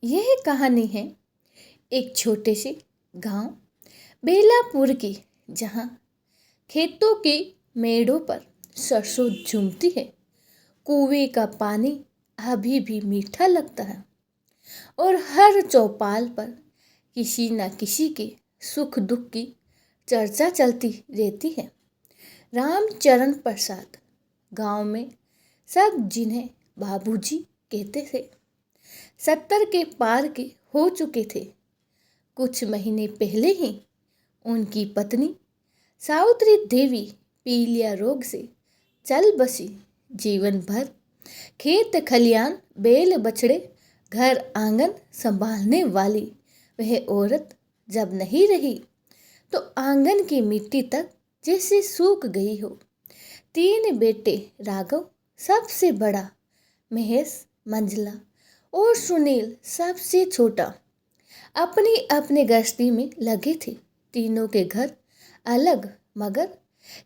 यह कहानी है एक छोटे से गांव बेलापुर की, जहां खेतों के मेड़ों पर सरसों झूमती है। कुएं का पानी अभी भी मीठा लगता है और हर चौपाल पर किसी न किसी के सुख दुख की चर्चा चलती रहती है। रामचरण प्रसाद गांव में सब जिन्हें बाबूजी कहते थे 70 के पार के हो चुके थे। कुछ महीने पहले ही उनकी पत्नी सावित्री देवी पीलिया रोग से चल बसी। जीवन भर खेत खलियान बैल बछड़े घर आंगन संभालने वाली वह औरत जब नहीं रही तो आंगन की मिट्टी तक जैसे सूख गई हो। 3 बेटे राघव सबसे बड़ा, महेश मंझला और सुनील सबसे छोटा अपनी अपनी गृहस्थी में लगे थे। तीनों के घर अलग मगर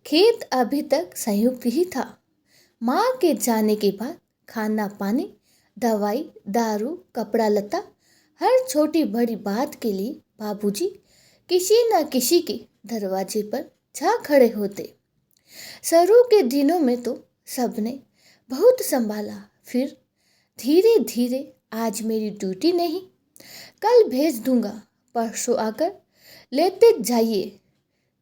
खेत अभी तक संयुक्त ही था। माँ के जाने के बाद खाना पानी, दवाई दारू, कपड़ा लता, हर छोटी बड़ी बात के लिए बाबूजी किसी न किसी के दरवाजे पर जा खड़े होते। शुरू के दिनों में तो सबने बहुत संभाला, फिर धीरे धीरे आज मेरी ड्यूटी नहीं, कल भेज दूंगा, परसों आकर लेते जाइए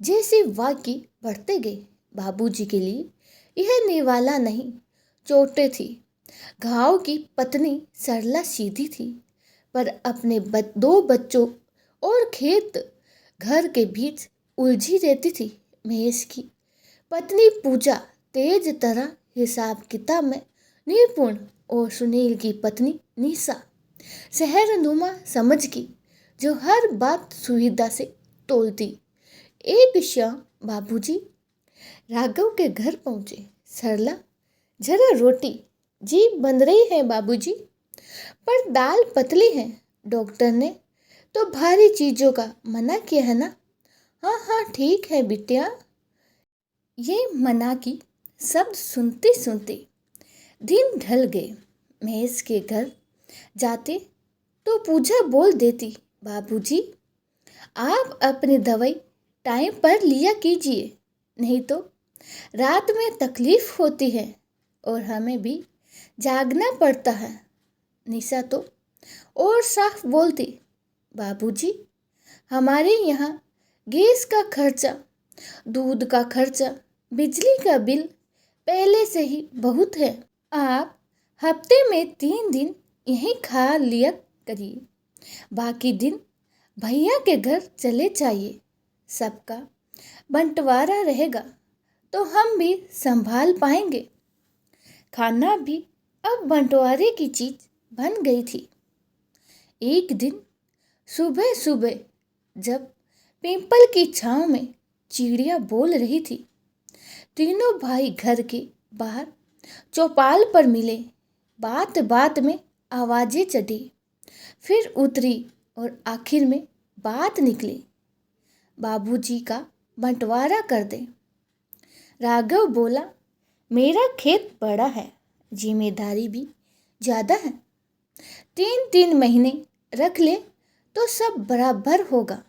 जैसे वाक्य बढ़ते गए। बाबूजी के लिए यह निवाला नहीं, चोटें थी। घाव की पत्नी सरला सीधी थी, पर अपने 2 बच्चों और खेत घर के बीच उलझी रहती थी। महेश की पत्नी पूजा तेज तरह हिसाब किताब में निपुण और सुनील की पत्नी निशा शहरनुमा समझ की, जो हर बात सुविधा से तोलती। एक शाम बाबूजी राघव के घर पहुंचे। सरला, जरा रोटी। जी बन रही है बाबूजी, पर दाल पतली है। डॉक्टर ने तो भारी चीजों का मना किया है ना। हाँ हाँ ठीक है बिटिया। ये मना की शब्द सुनते सुनते दिन ढल गए। महेश के घर जाते तो पूजा बोल देती, बाबूजी आप अपनी दवाई टाइम पर लिया कीजिए, नहीं तो रात में तकलीफ होती है और हमें भी जागना पड़ता है। निशा तो और साफ बोलती, बाबूजी हमारे यहाँ गैस का खर्चा, दूध का खर्चा, बिजली का बिल पहले से ही बहुत है। आप हफ्ते में 3 दिन यहीं खा लिया करिए, बाकी दिन भैया के घर चले जाइए। सबका बंटवारा रहेगा तो हम भी संभाल पाएंगे। खाना भी अब बंटवारे की चीज बन गई थी। एक दिन सुबह सुबह जब पीपल की छांव में चिड़िया बोल रही थी, तीनों भाई घर के बाहर चौपाल पर मिले। बात बात में आवाजें चढ़ी, फिर उतरी और आखिर में बात निकली, बाबूजी का बंटवारा कर दे। राघव बोला, मेरा खेत बड़ा है, जिम्मेदारी भी ज़्यादा है। 3-3 महीने रख ले तो सब बराबर होगा।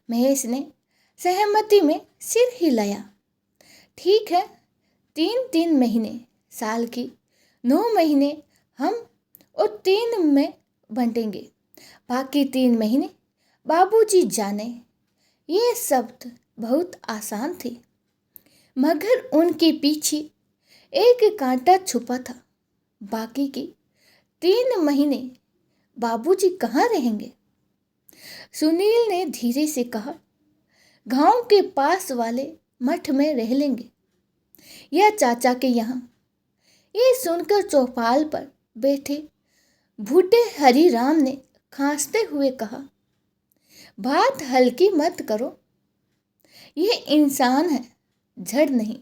महेश ने सहमति में सिर हिलाया। ठीक है, 3-3 महीने, साल की 9 महीने हम और 3 में बंटेंगे, बाकी 3 महीने बाबूजी जाने। ये शब्द बहुत आसान थे, मगर उनके पीछे एक कांटा छुपा था। बाकी के 3 महीने बाबूजी कहाँ रहेंगे? सुनील ने धीरे से कहा, गांव के पास वाले मठ में रह लेंगे या चाचा के यहाँ। ये सुनकर चौपाल पर बैठे बूढ़े हरिराम ने खांसते हुए कहा, बात हल्की मत करो, ये इंसान है, जड़ नहीं।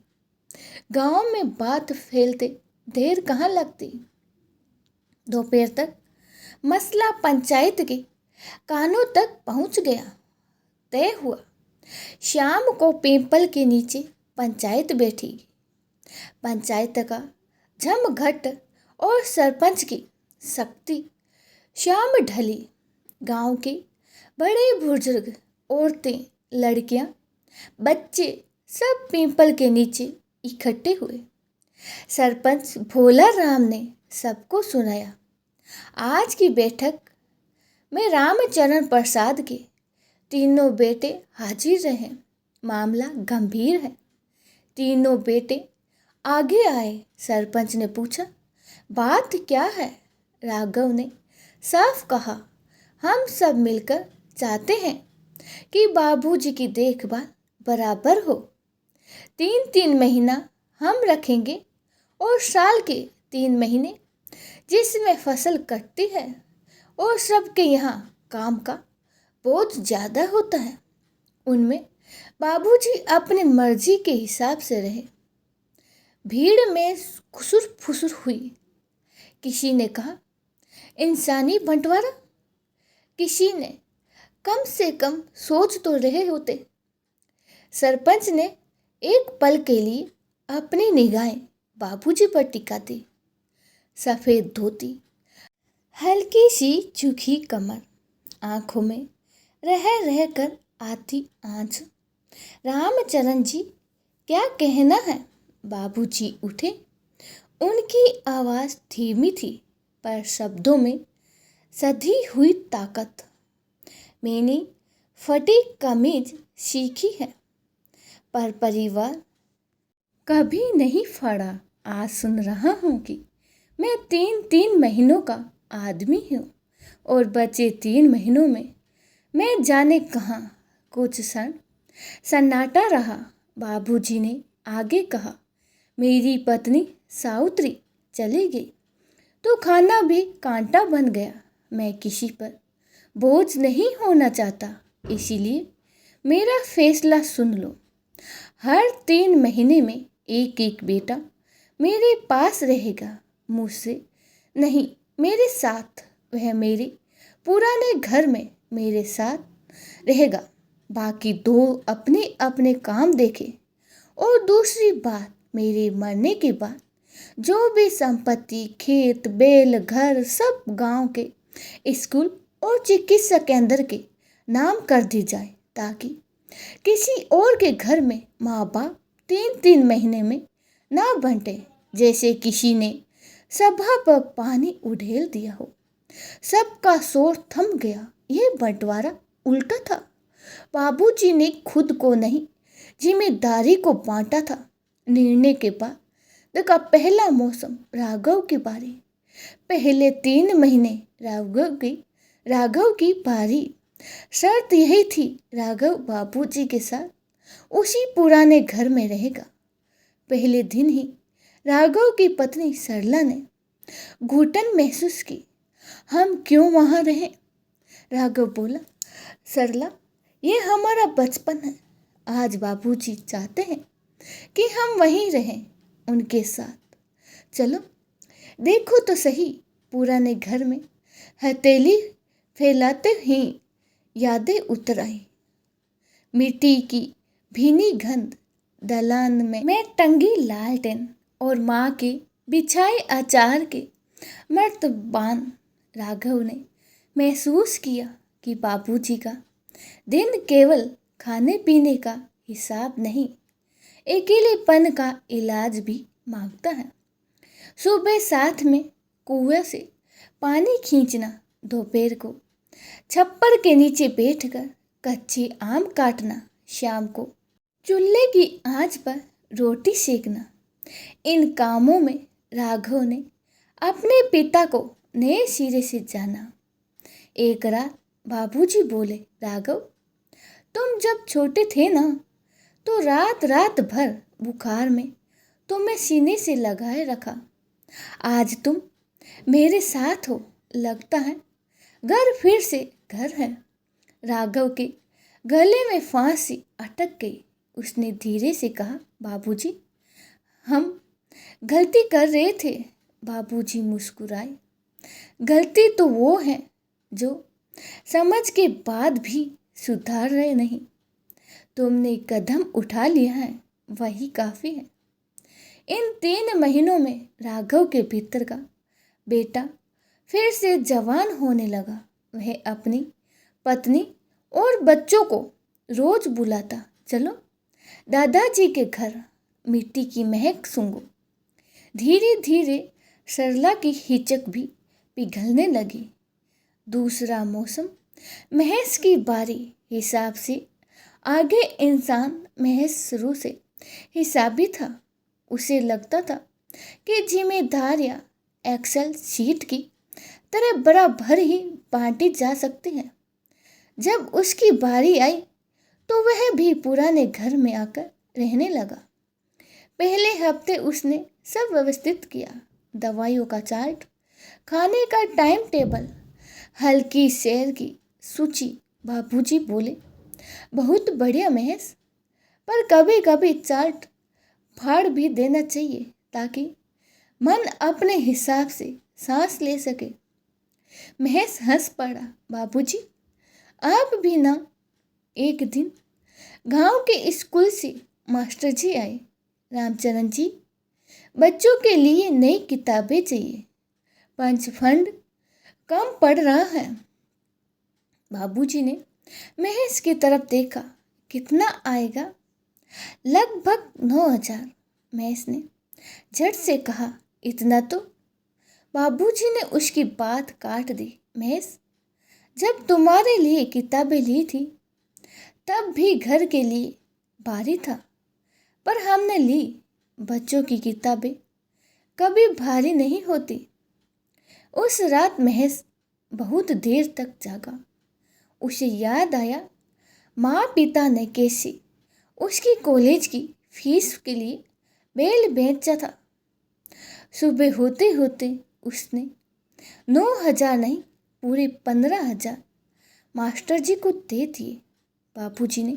गांव में बात फैलते देर कहाँ लगती। दोपहर तक मसला पंचायत के कानों तक पहुंच गया। तय हुआ, शाम को पीपल के नीचे पंचायत बैठी। पंचायत का जमघट और सरपंच की सख्ती शाम ढली। गांव के बड़े बुजुर्ग, औरतें, लड़कियां, बच्चे सब पीपल के नीचे इकट्ठे हुए। सरपंच भोला राम ने सबको सुनाया, आज की बैठक में रामचरण प्रसाद के तीनों बेटे हाजिर रहे। मामला गंभीर है। तीनों बेटे आगे आए। सरपंच ने पूछा, बात क्या है? राघव ने साफ कहा, हम सब मिलकर चाहते हैं कि बाबूजी की देखभाल बराबर हो। 3-3 महीना हम रखेंगे और साल के 3 महीने जिसमें फसल कटती है और सबके यहाँ काम का बोझ ज़्यादा होता है, उनमें बाबूजी अपनी मर्जी के हिसाब से रहे। भीड़ में खुसुर फुसुर हुई। किसी ने कहा, इंसानी बंटवारा। किसी ने कम से कम सोच तो रहे होते। सरपंच ने एक पल के लिए अपनी निगाहें बाबूजी पर टिका दी। सफ़ेद धोती, हल्की सी झुकी कमर, आंखों में रह रह कर आती आंच। रामचरण जी, क्या कहना है? बाबूजी उठे। उनकी आवाज़ धीमी थी पर शब्दों में सधी हुई ताकत। मैंने फटी कमीज सीखी है पर परिवार कभी नहीं फाड़ा। आज सुन रहा हूँ कि मैं 3-3 महीनों का आदमी हूँ और बचे 3 महीनों में मैं जाने कहाँ। कुछ क्षण सन्नाटा रहा। बाबूजी ने आगे कहा, मेरी पत्नी सावित्री चली गई तो खाना भी कांटा बन गया। मैं किसी पर बोझ नहीं होना चाहता, इसीलिए मेरा फैसला सुन लो। हर 3 महीने में एक एक बेटा मेरे पास रहेगा। मुझसे नहीं, मेरे साथ। वह मेरे पुराने घर में मेरे साथ रहेगा। बाकी 2 अपने अपने काम देखे। और दूसरी बात, मेरे मरने के बाद जो भी संपत्ति, खेत, बैल, घर सब गांव के स्कूल और चिकित्सा केंद्र के नाम कर दी जाए, ताकि किसी और के घर में माँ बाप 3-3 महीने में ना बंटे। जैसे किसी ने सभा पर पानी उड़ेल दिया हो। सबका शोर थम गया। यह बंटवारा उल्टा था। बाबूजी ने खुद को नहीं, जिम्मेदारी को बांटा था। निर्णय के बाद का पहला मौसम राघव की बारी। पहले 3 महीने राघव की बारी। शर्त यही थी, राघव बाबूजी के साथ उसी पुराने घर में रहेगा। पहले दिन ही राघव की पत्नी सरला ने घुटन महसूस की। हम क्यों वहाँ रहें? राघव बोला, सरला, ये हमारा बचपन है। आज बाबूजी चाहते हैं कि हम वहीं रहें उनके साथ। चलो देखो तो सही। पुराने घर में हथेली फैलाते ही यादें उतर आई। मिट्टी की भीनी गंध, दलान में टंगी लालटेन और माँ के बिछाए अचार के मर्तबान। राघव ने महसूस किया कि बाबूजी का दिन केवल खाने पीने का हिसाब नहीं, अकेलेपन का इलाज भी मांगता है। सुबह साथ में कुएं से पानी खींचना, दोपहर को छप्पर के नीचे बैठकर कच्चे आम काटना, शाम को चूल्हे की आंच पर रोटी सेकना। इन कामों में राघव ने अपने पिता को नए सिरे से जाना। एक रात बाबूजी बोले, राघव, तुम जब छोटे थे ना, तो रात रात भर बुखार में तुम्हें सीने से लगाए रखा। आज तुम मेरे साथ हो, लगता है घर फिर से घर है। राघव के गले में फांसी अटक गई। उसने धीरे से कहा, बाबूजी, हम गलती कर रहे थे। बाबूजी मुस्कुराए। गलती तो वो है जो समझ के बाद भी सुधार रहे नहीं। तुमने कदम उठा लिया है, वही काफ़ी है। इन 3 महीनों में राघव के भीतर का बेटा फिर से जवान होने लगा। वह अपनी पत्नी और बच्चों को रोज बुलाता, चलो दादाजी के घर मिट्टी की महक सूंघो। धीरे धीरे सरला की हिचक भी पिघलने लगी। दूसरा मौसम, महज की बारी हिसाब से आगे। इंसान महज शुरू से हिसाबी था। उसे लगता था कि जिम्मेदारियां एक्सेल शीट की तरह बराबर ही बांटी जा सकती हैं। जब उसकी बारी आई तो वह भी पुराने घर में आकर रहने लगा। पहले हफ्ते उसने सब व्यवस्थित किया, दवाइयों का चार्ट, खाने का टाइम टेबल, हल्की सैर की सूची। बाबूजी बोले, बहुत बढ़िया महेश, पर कभी कभी चार्ट फाड़ भी देना चाहिए ताकि मन अपने हिसाब से सांस ले सके। महेश हंस पड़ा, बाबूजी आप भी ना। एक दिन गांव के स्कूल से मास्टर जी आए। रामचरण जी, बच्चों के लिए नई किताबें चाहिए, पंचफंड कम पड़ रहा है। बाबूजी ने महेश की तरफ देखा, कितना आएगा? लगभग 9,000। महेश ने झट से कहा, इतना तो? बाबूजी ने उसकी बात काट दी। महेश, जब तुम्हारे लिए किताबें ली थी तब भी घर के लिए भारी था, पर हमने ली। बच्चों की किताबें कभी भारी नहीं होती। उस रात महेश बहुत देर तक जागा। उसे याद आया माँ पिता ने कैसे उसकी कॉलेज की फीस के लिए बेल बेचा था। सुबह होते होते उसने 9,000 नहीं, पूरे 15,000 मास्टर जी को दे दिए। बाबूजी ने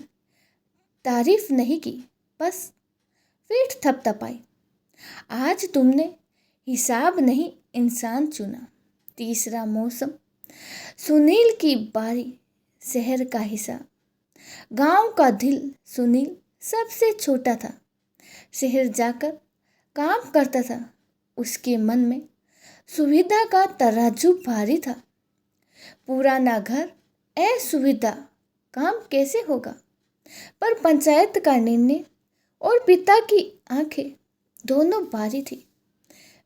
तारीफ नहीं की, बस पीठ थपथपाई। आज तुमने हिसाब नहीं इंसान चुना। तीसरा मौसम, सुनील की बारी, शहर का हिसाब। गांव का दिल सुनील सबसे छोटा था। शहर जाकर काम करता था। उसके मन में सुविधा का तराजू भारी था। पुराना घर, असुविधा, काम कैसे होगा? पर पंचायत का निर्णय और पिता की आंखें दोनों भारी थी।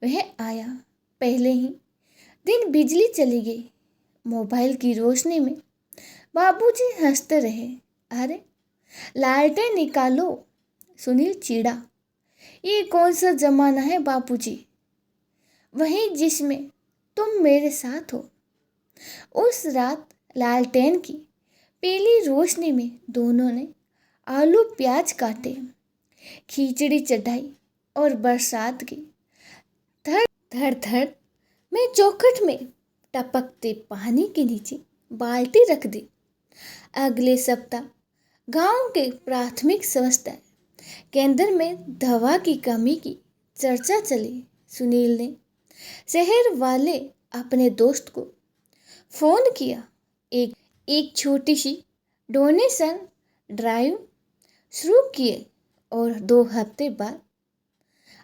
वह आया, पहले ही दिन बिजली चली गई। मोबाइल की रोशनी में बाबूजी हंसते रहे। अरे लालटेन निकालो। सुनील चिढ़ा, ये कौन सा जमाना है बाबूजी? वही जिसमें तुम मेरे साथ हो। उस रात लालटेन की पीली रोशनी में दोनों ने आलू प्याज काटे, खिचड़ी चढ़ाई और बरसात की धड़ धड़ धड़ में चौखट में टपकते पानी के नीचे बाल्टी रख दी। अगले सप्ताह गांव के प्राथमिक स्वास्थ्य केंद्र में दवा की कमी की चर्चा चली। सुनील ने शहर वाले अपने दोस्त को फोन किया। एक छोटी सी डोनेशन ड्राइव शुरू किए और 2 हफ्ते बाद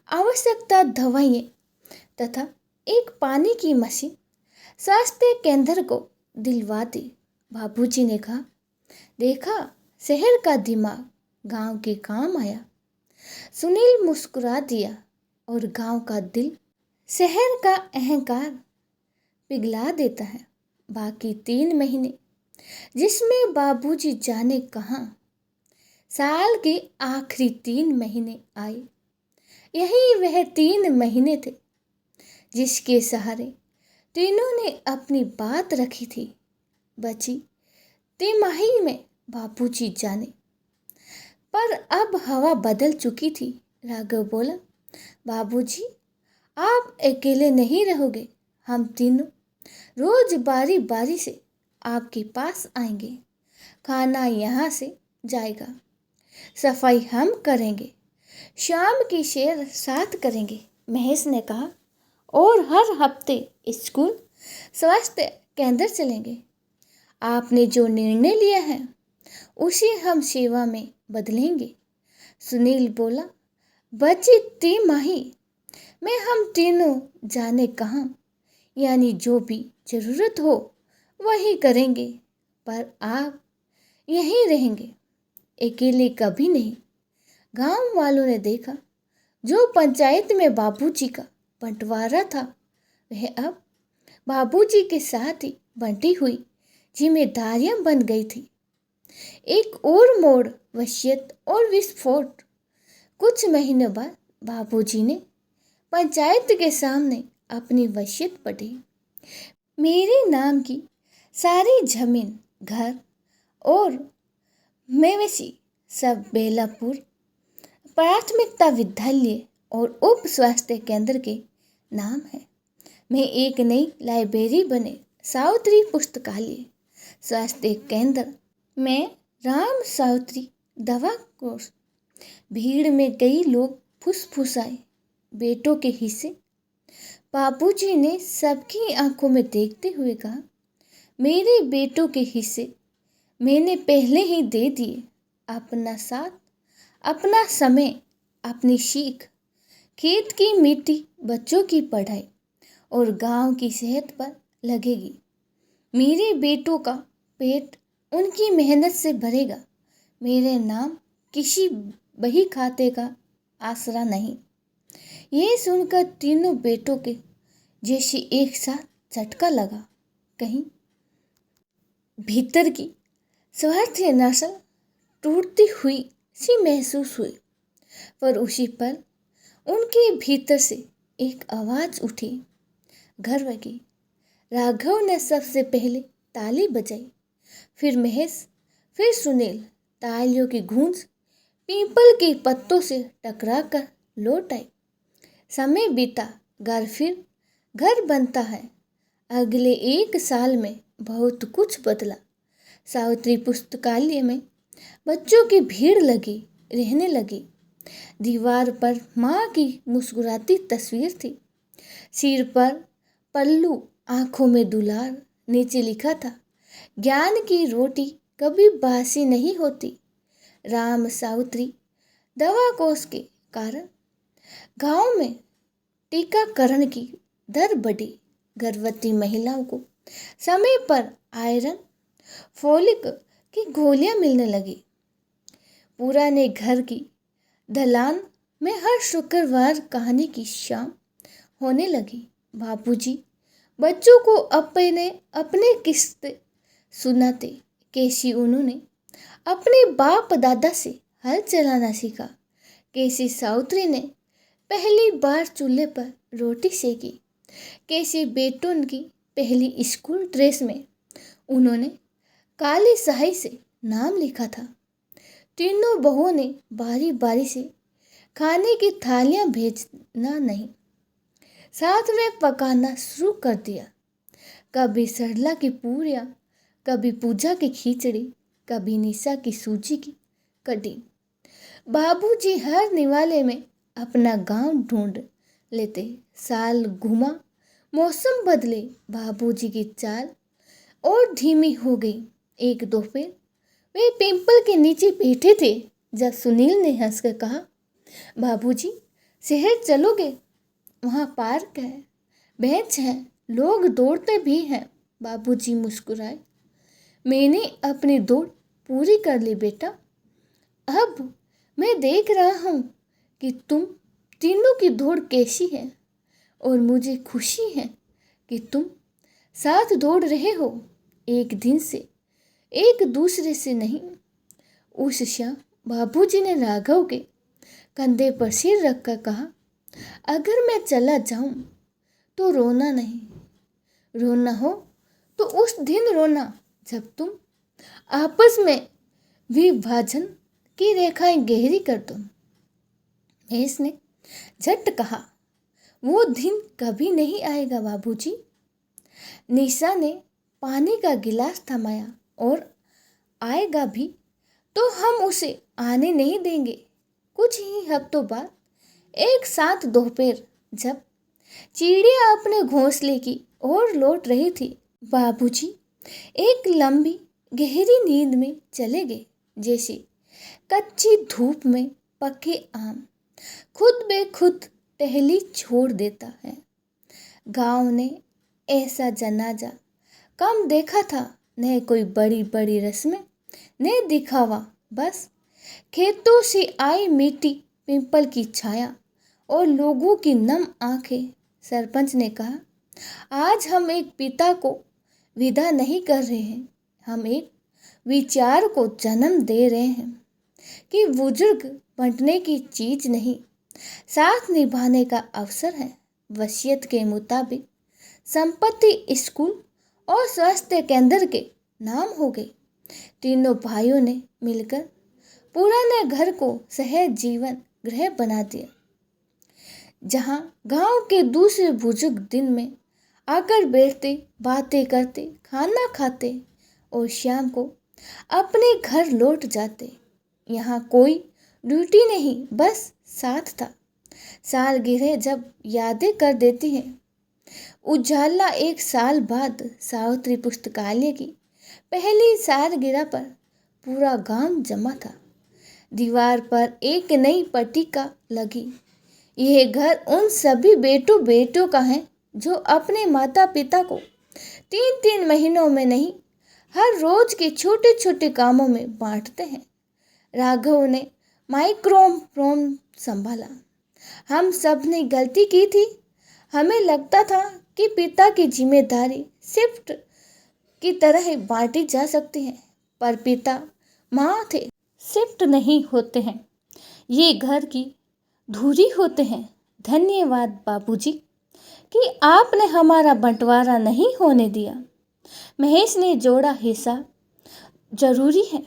आवश्यकता दवाइयाँ तथा एक पानी की मशीन स्वास्थ्य केंद्र को दिलवा दी। बाबूजी ने कहा, देखा शहर का दिमाग गांव के काम आया। सुनील मुस्कुरा दिया और गांव का दिल शहर का अहंकार पिघला देता है। बाकी 3 महीने जिसमें बाबूजी जाने कहाँ साल के आखिरी 3 महीने आए। यही वह 3 महीने थे जिसके सहारे तीनों ने अपनी बात रखी थी। बची तिमाही में बाबूजी जाने, पर अब हवा बदल चुकी थी। राघव बोला, बाबूजी आप अकेले नहीं रहोगे। हम तीनों रोज बारी बारी से आपके पास आएंगे। खाना यहाँ से जाएगा, सफाई हम करेंगे, शाम की सैर साथ करेंगे। महेश ने कहा, और हर हफ्ते स्कूल स्वास्थ्य केंद्र चलेंगे। आपने जो निर्णय लिया है उसे हम सेवा में बदलेंगे। सुनील बोला, बची तिमाही में हम तीनों जाने कहाँ यानी जो भी जरूरत हो वही करेंगे, पर आप यहीं रहेंगे, अकेले कभी नहीं। गांव वालों ने देखा जो पंचायत में बाबूजी का बंटवारा था वह अब बाबूजी के साथ ही बंटी हुई जिम्मेदारियां बन गई थी। एक और मोड़, वसीयत और विस्फोट। कुछ महीनों बाद बाबूजी ने पंचायत के सामने अपनी वसीयत पढ़ी। मेरे नाम की सारी जमीन, घर और मवेशी सब बेलापुर प्राथमिकता विद्यालय और उप स्वास्थ्य केंद्र के नाम है। मैं एक नई लाइब्रेरी बने सावित्री पुस्तकालय स्वास्थ्य केंद्र में राम सावित्री दवा कोर्स। भीड़ में कई लोग फुसफुसाए, बेटों के हिस्से। बाबूजी ने सबकी आंखों में देखते हुए कहा, मेरे बेटों के हिस्से मैंने पहले ही दे दिए। अपना साथ, अपना समय, अपनी सीख, खेत की मिट्टी, बच्चों की पढ़ाई और गांव की सेहत पर लगेगी। मेरे बेटों का पेट उनकी मेहनत से भरेगा। मेरे नाम किसी बही खाते का आसरा नहीं। ये सुनकर तीनों बेटों के जैसे एक साथ झटका लगा। कहीं भीतर की स्वार्थी नस्ल टूटती हुई सी महसूस हुई। पर उसी पल उनके भीतर से एक आवाज उठी, गर्व की। राघव ने सबसे पहले ताली बजाई, फिर महेश, फिर सुनील। तालियों की गूंज पीपल के पत्तों से टकरा कर लौट आई। समय बीता, घर बनता है। अगले 1 साल में बहुत कुछ बदला। सावित्री पुस्तकालय में बच्चों की भीड़ रहने लगी। दीवार पर माँ की मुस्कुराती तस्वीर थी। सिर पर पल्लू, आंखों में दुलार। नीचे लिखा था, ज्ञान की रोटी कभी बासी नहीं होती। राम सावित्री दवा कोर्स के कारण गांव में टीकाकरण की दर बढ़ी। गर्भवती महिलाओं को समय पर आयरन, फोलिक की गोलियां मिलने लगी। पुराने घर की ढलान में हर शुक्रवार कहानी की शाम होने लगी। बाबूजी बच्चों को अपने किस्से सुनाते, कैसी उन्होंने अपने बाप दादा से हल चलाना सीखा, कैसी सावित्री ने पहली बार चूल्हे पर रोटी सेकी, कैसे बेटों की पहली स्कूल ड्रेस में उन्होंने काली स्याही से नाम लिखा था। तीनों बहुओं ने बारी बारी से खाने की थालियां भेजना नहीं, साथ में पकाना शुरू कर दिया। कभी सरला की पूरियां, कभी पूजा की खिचड़ी, कभी निशा की सूजी की कढ़ी। बाबूजी हर निवाले में अपना गांव ढूंढ लेते। साल घुमा, मौसम बदले, बाबूजी की चाल और धीमी हो गई। एक दोपहर वे पिंपल के नीचे बैठे थे जब सुनील ने हंसकर कहा, बाबूजी शहर चलोगे? वहाँ पार्क है, बेंच है, लोग दौड़ते भी हैं। बाबूजी मुस्कुराए, मैंने अपनी दौड़ पूरी कर ली बेटा। अब मैं देख रहा हूँ कि तुम तीनों की दौड़ कैसी है, और मुझे खुशी है कि तुम साथ दौड़ रहे हो, एक दिन से, एक दूसरे से नहीं। उस शाम बाबूजी ने राघव के कंधे पर सिर रखकर कहा, अगर मैं चला जाऊं तो रोना नहीं। रोना हो तो उस दिन रोना जब तुम आपस में विभाजन की रेखाएं गहरी कर दो। महेश ने झट कहा, वो दिन कभी नहीं आएगा बाबूजी। निशा ने पानी का गिलास थमाया, और आएगा भी तो हम उसे आने नहीं देंगे। कुछ ही हफ्तों बाद एक साथ दोपहर जब चिड़िया अपने घोंसले की ओर लौट रही थी, बाबूजी एक लंबी गहरी नींद में चले गए। जैसे कच्ची धूप में पके आम खुद बे खुद टहली छोड़ देता है। गांव ने ऐसा जनाजा कम देखा था, न कोई बड़ी बड़ी रस्में ने दिखावा, बस खेतों से आई मीठी पिंपल की छाया और लोगों की नम आंखें। सरपंच ने कहा, आज हम एक पिता को विदा नहीं कर रहे हैं, हम एक विचार को जन्म दे रहे हैं कि बुजुर्ग बंटने की चीज नहीं, साथ निभाने का अवसर है। वसीयत के मुताबिक संपत्ति स्कूल और स्वास्थ्य केंद्र के नाम हो गई। तीनों भाइयों ने मिलकर पुराने घर को सहज जीवन गृह बना दिया, जहां गांव के दूसरे बुजुर्ग दिन में आकर बैठते, बातें करते, खाना खाते और शाम को अपने घर लौट जाते। यहाँ कोई ड्यूटी नहीं, बस साथ था। सालगिरह जब यादें कर देती हैं, उजाला एक साल बाद सावित्री पुस्तकालय की पहली सालगिरह पर पूरा गांव जमा था। दीवार पर एक नई पट्टिका लगी। यह घर उन सभी बेटों बेटों का है जो अपने माता पिता को 3-3 महीनों में नहीं, हर रोज के छोटे छोटे कामों में बांटते हैं। राघव ने माइक्रोफोन संभाला। हम सब ने गलती की थी। हमें लगता था कि पिता की जिम्मेदारी शिफ्ट की तरह बांटी जा सकती है, पर पिता माँ थे, शिफ्ट नहीं होते हैं, ये घर की धुरी होते हैं। धन्यवाद बाबूजी कि आपने हमारा बंटवारा नहीं होने दिया। महेश ने जोड़ा, हिसाब जरूरी है,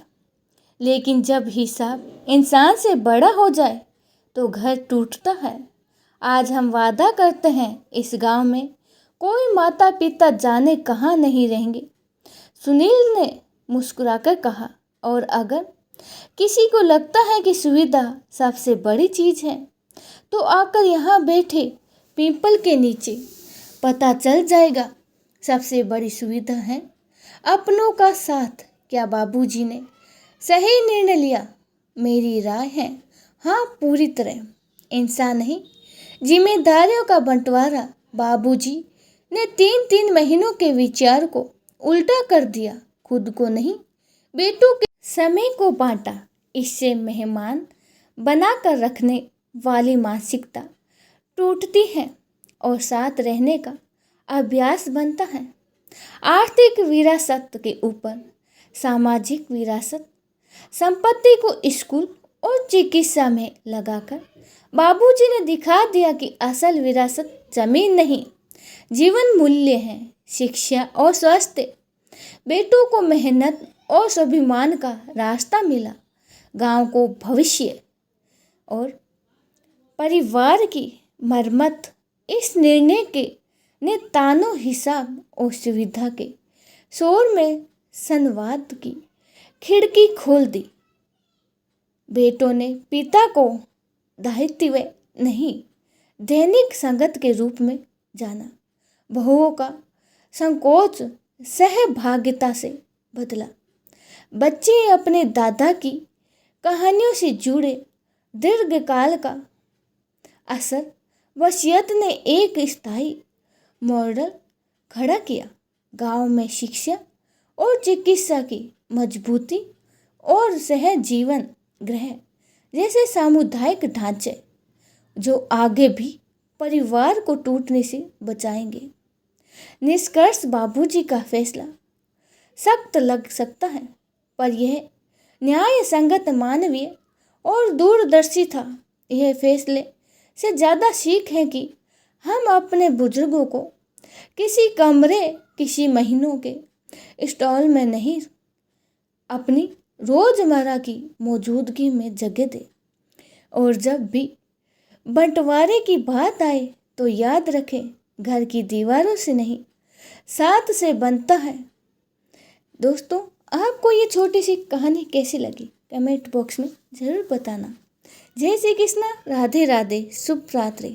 लेकिन जब हिसाब इंसान से बड़ा हो जाए तो घर टूटता है। आज हम वादा करते हैं, इस गांव में कोई माता पिता जाने कहाँ नहीं रहेंगे। सुनील ने मुस्कुराकर कहा, और अगर किसी को लगता है कि सुविधा सबसे बड़ी चीज है, तो आकर यहाँ बैठे पीपल के नीचे, पता चल जाएगा। सबसे बड़ी सुविधा है अपनों का साथ। क्या बाबूजी ने सही निर्णय लिया? मेरी राय है हाँ, पूरी तरह। इंसान नहीं, जिम्मेदारियों का बंटवारा। बाबूजी ने 3-3 महीनों के विचार को उल्टा कर दिया। खुद को नहीं, बेटों के समय को बांटा। इससे मेहमान बनाकर रखने वाली मानसिकता टूटती है और साथ रहने का अभ्यास बनता है। आर्थिक विरासत के ऊपर सामाजिक विरासत। संपत्ति को स्कूल और चिकित्सा में लगाकर बाबूजी ने दिखा दिया कि असल विरासत जमीन नहीं, जीवन मूल्य है, शिक्षा और स्वास्थ्य। बेटों को मेहनत और स्वाभिमान का रास्ता मिला। गांव को भविष्य और परिवार की मरम्मत। इस निर्णय के ने तानों, हिसाब और सुविधा के शोर में संवाद की खिड़की खोल दी। बेटों ने पिता को दायित्व नहीं, दैनिक संगत के रूप में जाना। बहुओं का संकोच सहभागिता से बदला। बच्चे अपने दादा की कहानियों से जुड़े। दीर्घकाल का असर। वसीयत ने एक स्थायी मॉडल खड़ा किया। गांव में शिक्षा और चिकित्सा की मजबूती और सहज जीवन गृह जैसे सामुदायिक ढांचे जो आगे भी परिवार को टूटने से बचाएंगे। निष्कर्ष, बाबूजी का फैसला सख्त लग सकता है, पर यह न्याय संगत, मानवीय और दूरदर्शी था। यह फैसले से ज़्यादा सीख है कि हम अपने बुजुर्गों को किसी कमरे, किसी महीनों के स्टॉल में नहीं, अपनी रोजमर्रा की मौजूदगी में जगह दे। और जब भी बंटवारे की बात आए तो याद रखें, घर की दीवारों से नहीं, साथ से बनता है। दोस्तों, आपको ये छोटी सी कहानी कैसी लगी कमेंट बॉक्स में ज़रूर बताना। जय श्री कृष्णा, राधे राधे, शुभ रात्रि।